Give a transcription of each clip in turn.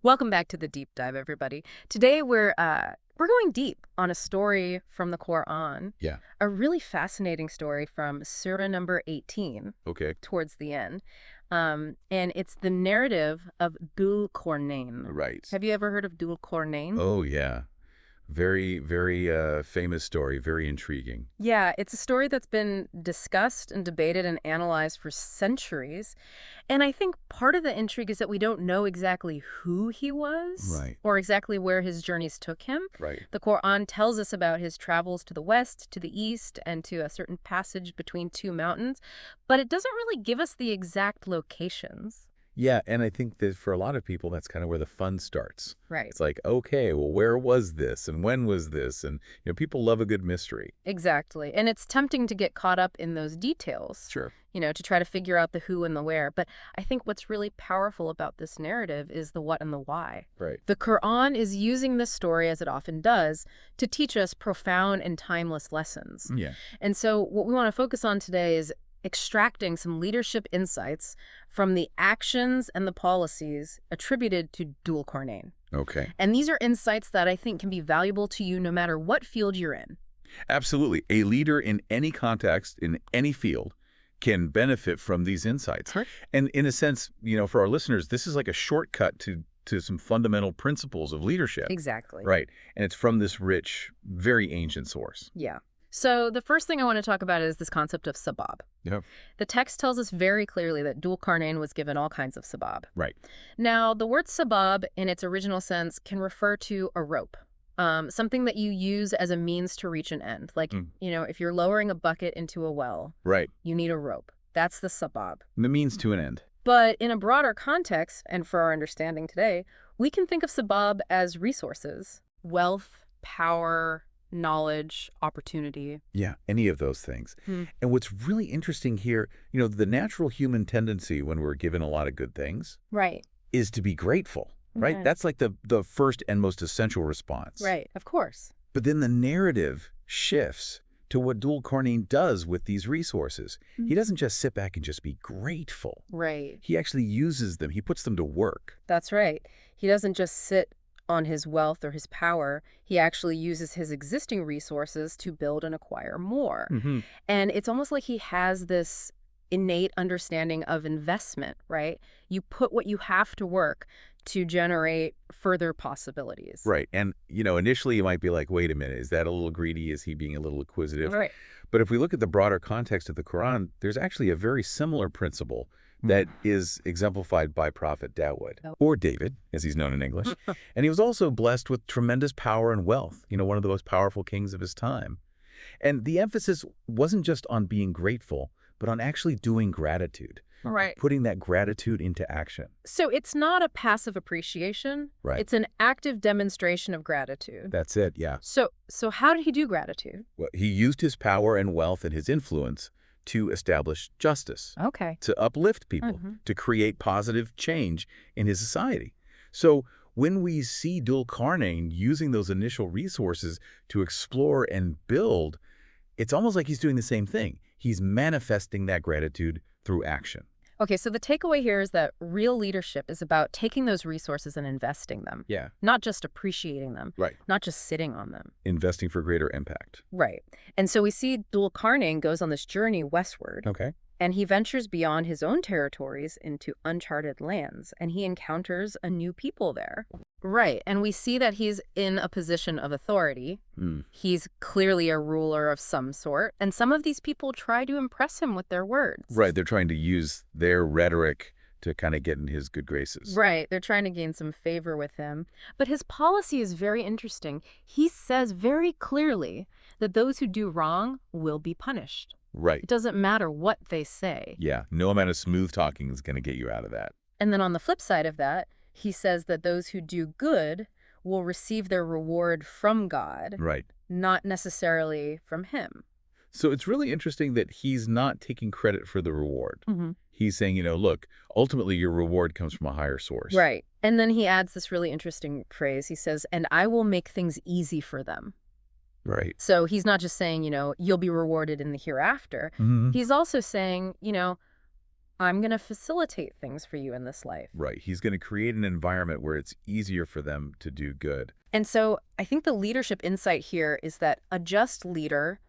Welcome back to the deep dive, everybody. Today we're going deep on a story from the Quran, Yeah. a really fascinating story from Surah number 18 Okay. towards the end. And it's the narrative of Dhul Qarnayn. Right. Have you ever heard of Dhul Qarnayn? Oh, yeah. Very, very famous story. Very intriguing. Yeah, it's a story that's been discussed and debated and analyzed for centuries. And I think part of the intrigue is that we don't know exactly who he was Right. or exactly where his journeys took him. Right. The Quran tells us about his travels to the west, to the east, and to a certain passage between two mountains, but it doesn't really give us the exact locations. Yeah, and I think that for a lot of people, that's kind of where the fun starts. Right. It's like, okay, well, where was this and when was this? And, people love a good mystery. Exactly. And it's tempting to get caught up in those details, Sure. to try to figure out the who and the where. But I think what's really powerful about this narrative is the what and the why. Right. The Quran is using this story, as it often does, to teach us profound and timeless lessons. Yeah. And so what we want to focus on today is extracting some leadership insights from the actions and the policies attributed to Dhul Qarnayn. Okay. And these are insights that I think can be valuable to you no matter what field you're in. Absolutely. A leader in any context, in any field, can benefit from these insights. Sure. And in a sense, for our listeners, this is like a shortcut to some fundamental principles of leadership. Exactly. Right. And it's from this rich, very ancient source. Yeah. So the first thing I want to talk about is this concept of sabab. Yep. The text tells us very clearly that Dhul Qarnayn was given all kinds of sabab. Right. Now, the word sabab in its original sense can refer to a rope, something that you use as a means to reach an end. Like, if you're lowering a bucket into a well, Right. you need a rope. That's the sabab. The means to an end. But in a broader context, and for our understanding today, we can think of sabab as resources, wealth, power, knowledge, opportunity. Yeah, any of those things. Hmm. And what's really interesting here, the natural human tendency when we're given a lot of good things Right. is to be grateful, right? Right. That's like the first and most essential response. Right. Of course. But then the narrative shifts to what Dhul Qarnayn does with these resources. He doesn't just sit back and just be grateful. Right. He actually uses them. He puts them to work. That's right. He doesn't just sit on his wealth or his power. He actually uses his existing resources to build and acquire more. Mm-hmm. And it's almost like he has this innate understanding of investment, right? You put what you have to work to generate further possibilities. Right. And, initially you might be like, wait a minute, is that a little greedy? Is he being a little acquisitive? Right. But if we look at the broader context of the Quran, there's actually a very similar principle that is exemplified by Prophet Dawood, or David, as he's known in English. And he was also blessed with tremendous power and wealth, one of the most powerful kings of his time. And the emphasis wasn't just on being grateful, but on actually doing gratitude. Right. Putting that gratitude into action. So it's not a passive appreciation. Right. It's an active demonstration of gratitude. That's it, yeah. So how did he do gratitude? Well, he used his power and wealth and his influence to establish justice, Okay. to uplift people, to create positive change in his society. So when we see Dhul Qarnayn using those initial resources to explore and build, it's almost like he's doing the same thing. He's manifesting that gratitude through action. Okay, so the takeaway here is that real leadership is about taking those resources and investing them. Yeah. Not just appreciating them. Right. Not just sitting on them. Investing for greater impact. Right. And so we see Dhul Qarnayn goes on this journey westward. Okay. And he ventures beyond his own territories into uncharted lands, and he encounters a new people there. Right. And we see that he's in a position of authority. He's clearly a ruler of some sort, and some of these people try to impress him with their words. Right. They're trying to use their rhetoric to kind of get in his good graces. Right. They're trying to gain some favor with him. But his policy is very interesting. He says very clearly that those who do wrong will be punished. Right. It doesn't matter what they say. Yeah. No amount of smooth talking is going to get you out of that. And then on the flip side of that, he says that those who do good will receive their reward from God, Right. not necessarily from him. So it's really interesting that he's not taking credit for the reward. Mm-hmm. He's saying, look, ultimately your reward comes from a higher source. Right. And then he adds this really interesting phrase. He says, and I will make things easy for them. Right. So he's not just saying, you'll be rewarded in the hereafter. Mm-hmm. He's also saying, I'm going to facilitate things for you in this life. Right. He's going to create an environment where it's easier for them to do good. And so I think the leadership insight here is that a just leader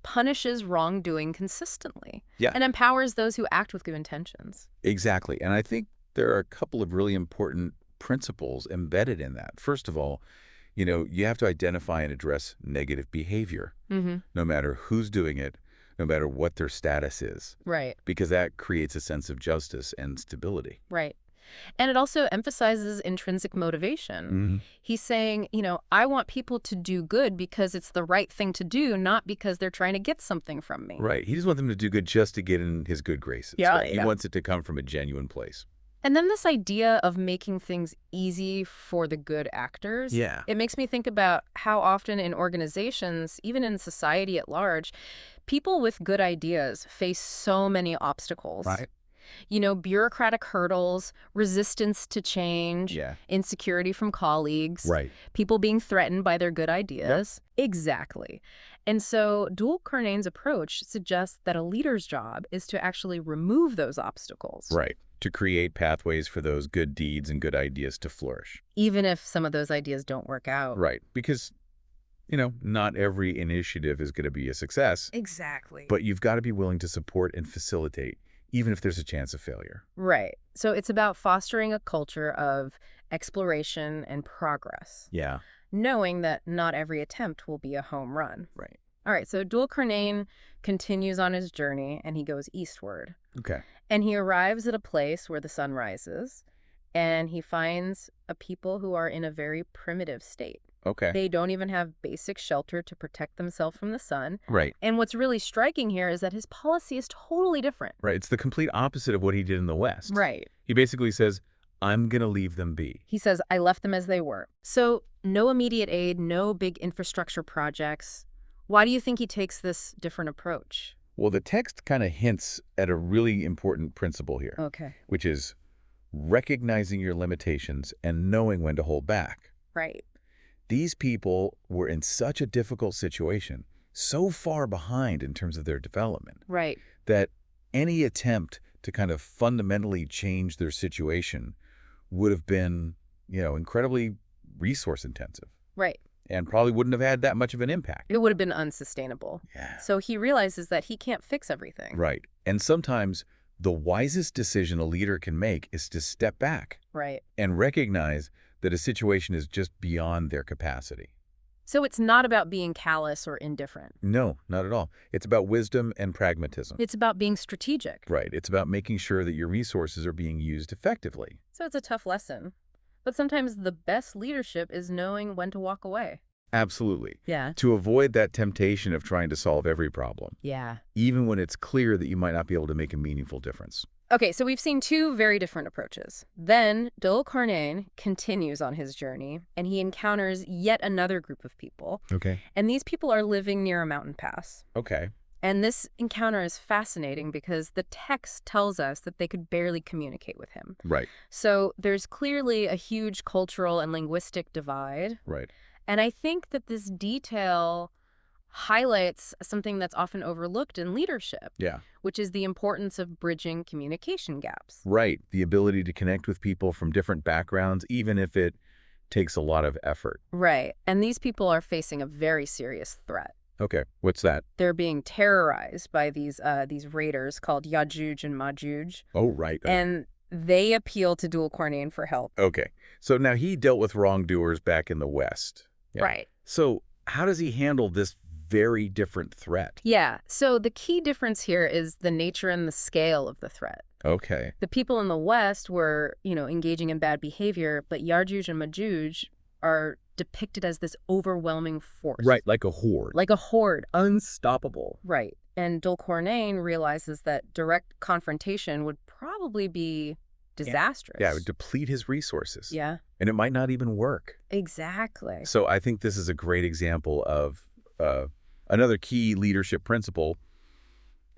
punishes wrongdoing consistently and empowers those who act with good intentions. Exactly. And I think there are a couple of really important principles embedded in that. First of all, you have to identify and address negative behavior, no matter who's doing it, no matter what their status is. Right. Because that creates a sense of justice and stability. Right. And it also emphasizes intrinsic motivation. He's saying, I want people to do good because it's the right thing to do, not because they're trying to get something from me. Right. He doesn't want them to do good just to get in his good graces. He wants it to come from a genuine place. And then this idea of making things easy for the good actors. It makes me think about how often in organizations, even in society at large, people with good ideas face so many obstacles. Right. Bureaucratic hurdles, resistance to change, insecurity from colleagues, people being threatened by their good ideas. Exactly. And so Dhul Qarnayn's approach suggests that a leader's job is to actually remove those obstacles. Right. To create pathways for those good deeds and good ideas to flourish. Even if some of those ideas don't work out. Right. Because, not every initiative is going to be a success. Exactly. But you've got to be willing to support and facilitate, even if there's a chance of failure. Right. So it's about fostering a culture of exploration and progress. Knowing that not every attempt will be a home run. Right. All right, so Dhul Qarnayn continues on his journey, and he goes eastward. Okay. And he arrives at a place where the sun rises, and he finds a people who are in a very primitive state. Okay. They don't even have basic shelter to protect themselves from the sun. Right. And what's really striking here is that his policy is totally different. Right. It's the complete opposite of what he did in the West. Right. He basically says, I'm going to leave them be. He says, I left them as they were. So no immediate aid, no big infrastructure projects. Why do you think he takes this different approach? Well, the text kind of hints at a really important principle here. Okay. Which is recognizing your limitations and knowing when to hold back. Right. These people were in such a difficult situation, so far behind in terms of their development. Right. That any attempt to kind of fundamentally change their situation would have been, incredibly resource intensive. Right. And probably wouldn't have had that much of an impact. It would have been unsustainable. Yeah. So he realizes that he can't fix everything. Right. And sometimes the wisest decision a leader can make is to step back. Right. And recognize that a situation is just beyond their capacity. So it's not about being callous or indifferent. No, not at all. It's about wisdom and pragmatism. It's about being strategic. Right. It's about making sure that your resources are being used effectively. So it's a tough lesson. But sometimes the best leadership is knowing when to walk away. Absolutely. Yeah. To avoid that temptation of trying to solve every problem. Yeah. Even when it's clear that you might not be able to make a meaningful difference. Okay, so we've seen two very different approaches. Then Dhul Qarnayn continues on his journey, and he encounters yet another group of people. Okay. And these people are living near a mountain pass. Okay. And this encounter is fascinating because the text tells us that they could barely communicate with him. Right. So there's clearly a huge cultural and linguistic divide. Right. And I think that this detail highlights something that's often overlooked in leadership. Yeah. Which is the importance of bridging communication gaps. Right. The ability to connect with people from different backgrounds, even if it takes a lot of effort. Right. And these people are facing a very serious threat. Okay. What's that? They're being terrorized by these raiders called Yajuj and Majuj. Oh, right. And they appeal to Dhul Qarnayn for help. Okay. So now he dealt with wrongdoers back in the West. Yeah. Right. So how does he handle this very different threat? Yeah. So the key difference here is the nature and the scale of the threat. Okay. The people in the West were, engaging in bad behavior, but Yajuj and Majuj are depicted as this overwhelming force. Right, like a horde. Like a horde. Unstoppable. Right. And Dhul Qarnayn realizes that direct confrontation would probably be disastrous. Yeah, it would deplete his resources. Yeah. And it might not even work. Exactly. So I think this is a great example of another key leadership principle: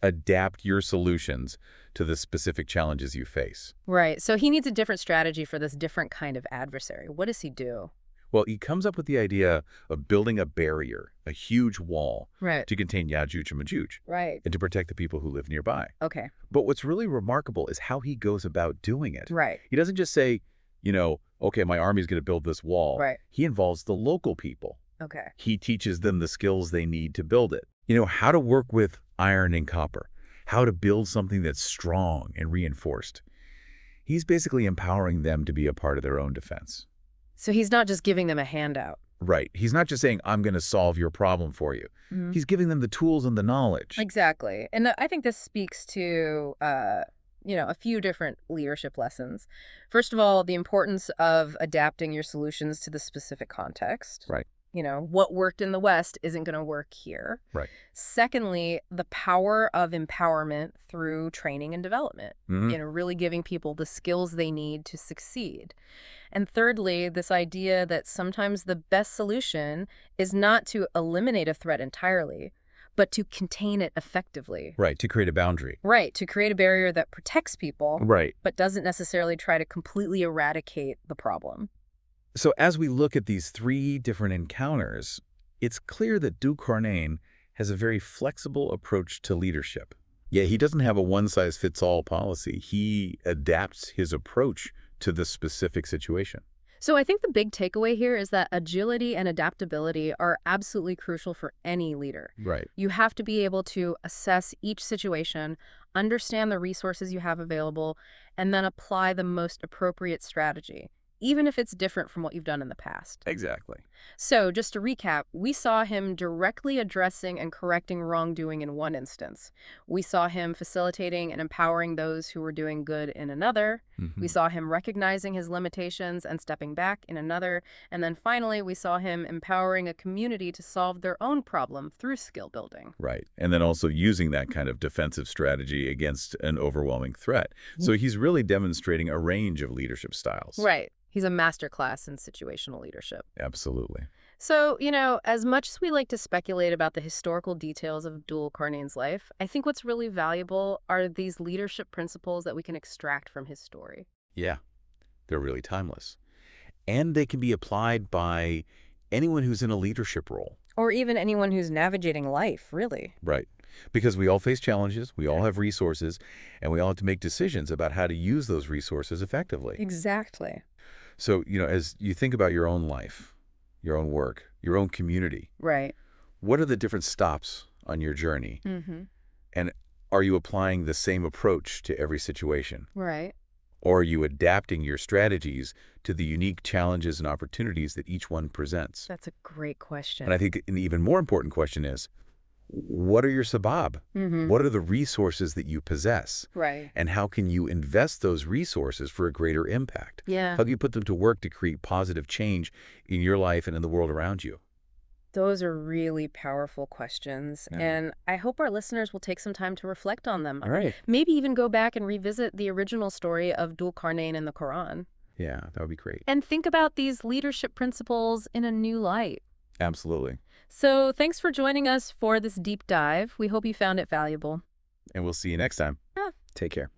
adapt your solutions to the specific challenges you face. Right. So he needs a different strategy for this different kind of adversary. What does he do? Well, he comes up with the idea of building a barrier, a huge wall, Right. to contain Ya'juj and Ma'juj, Right. and to protect the people who live nearby. Okay. But what's really remarkable is how he goes about doing it. Right. He doesn't just say, okay, my army's going to build this wall. Right. He involves the local people. Okay. He teaches them the skills they need to build it. How to work with iron and copper, how to build something that's strong and reinforced. He's basically empowering them to be a part of their own defense. So he's not just giving them a handout. Right. He's not just saying, I'm going to solve your problem for you. Mm-hmm. He's giving them the tools and the knowledge. Exactly. And I think this speaks to, a few different leadership lessons. First of all, the importance of adapting your solutions to the specific context. Right. What worked in the West isn't going to work here. Right. Secondly, the power of empowerment through training and development, Mm-hmm. really giving people the skills they need to succeed. And thirdly, this idea that sometimes the best solution is not to eliminate a threat entirely, but to contain it effectively. Right, to create a boundary. Right, to create a barrier that protects people, Right. but doesn't necessarily try to completely eradicate the problem. So as we look at these three different encounters, it's clear that Dhul Qarnayn has a very flexible approach to leadership. Yeah, he doesn't have a one-size-fits-all policy. He adapts his approach to the specific situation. So I think the big takeaway here is that agility and adaptability are absolutely crucial for any leader. Right. You have to be able to assess each situation, understand the resources you have available, and then apply the most appropriate strategy, even if it's different from what you've done in the past. Exactly. So just to recap, we saw him directly addressing and correcting wrongdoing in one instance. We saw him facilitating and empowering those who were doing good in another. Mm-hmm. We saw him recognizing his limitations and stepping back in another. And then finally, we saw him empowering a community to solve their own problem through skill building. Right. And then also using that kind of defensive strategy against an overwhelming threat. So he's really demonstrating a range of leadership styles. Right. He's a masterclass in situational leadership. Absolutely. So, as much as we like to speculate about the historical details of Dhul Qarnayn's life, I think what's really valuable are these leadership principles that we can extract from his story. Yeah, they're really timeless. And they can be applied by anyone who's in a leadership role. Or even anyone who's navigating life, really. Right. Because we all face challenges, we all have resources, and we all have to make decisions about how to use those resources effectively. Exactly. So, as you think about your own life, your own work, your own community, Right. what are the different stops on your journey? Mm-hmm. And are you applying the same approach to every situation? Right. Or are you adapting your strategies to the unique challenges and opportunities that each one presents? That's a great question. And I think an even more important question is, what are your sabab? Mm-hmm. What are the resources that you possess? Right. And how can you invest those resources for a greater impact? Yeah. How can you put them to work to create positive change in your life and in the world around you? Those are really powerful questions, Yeah. and I hope our listeners will take some time to reflect on them. All right. Maybe even go back and revisit the original story of Dhul Qarnayn in the Quran. Yeah, that would be great. And think about these leadership principles in a new light. Absolutely. So thanks for joining us for this deep dive. We hope you found it valuable. And we'll see you next time. Yeah. Take care.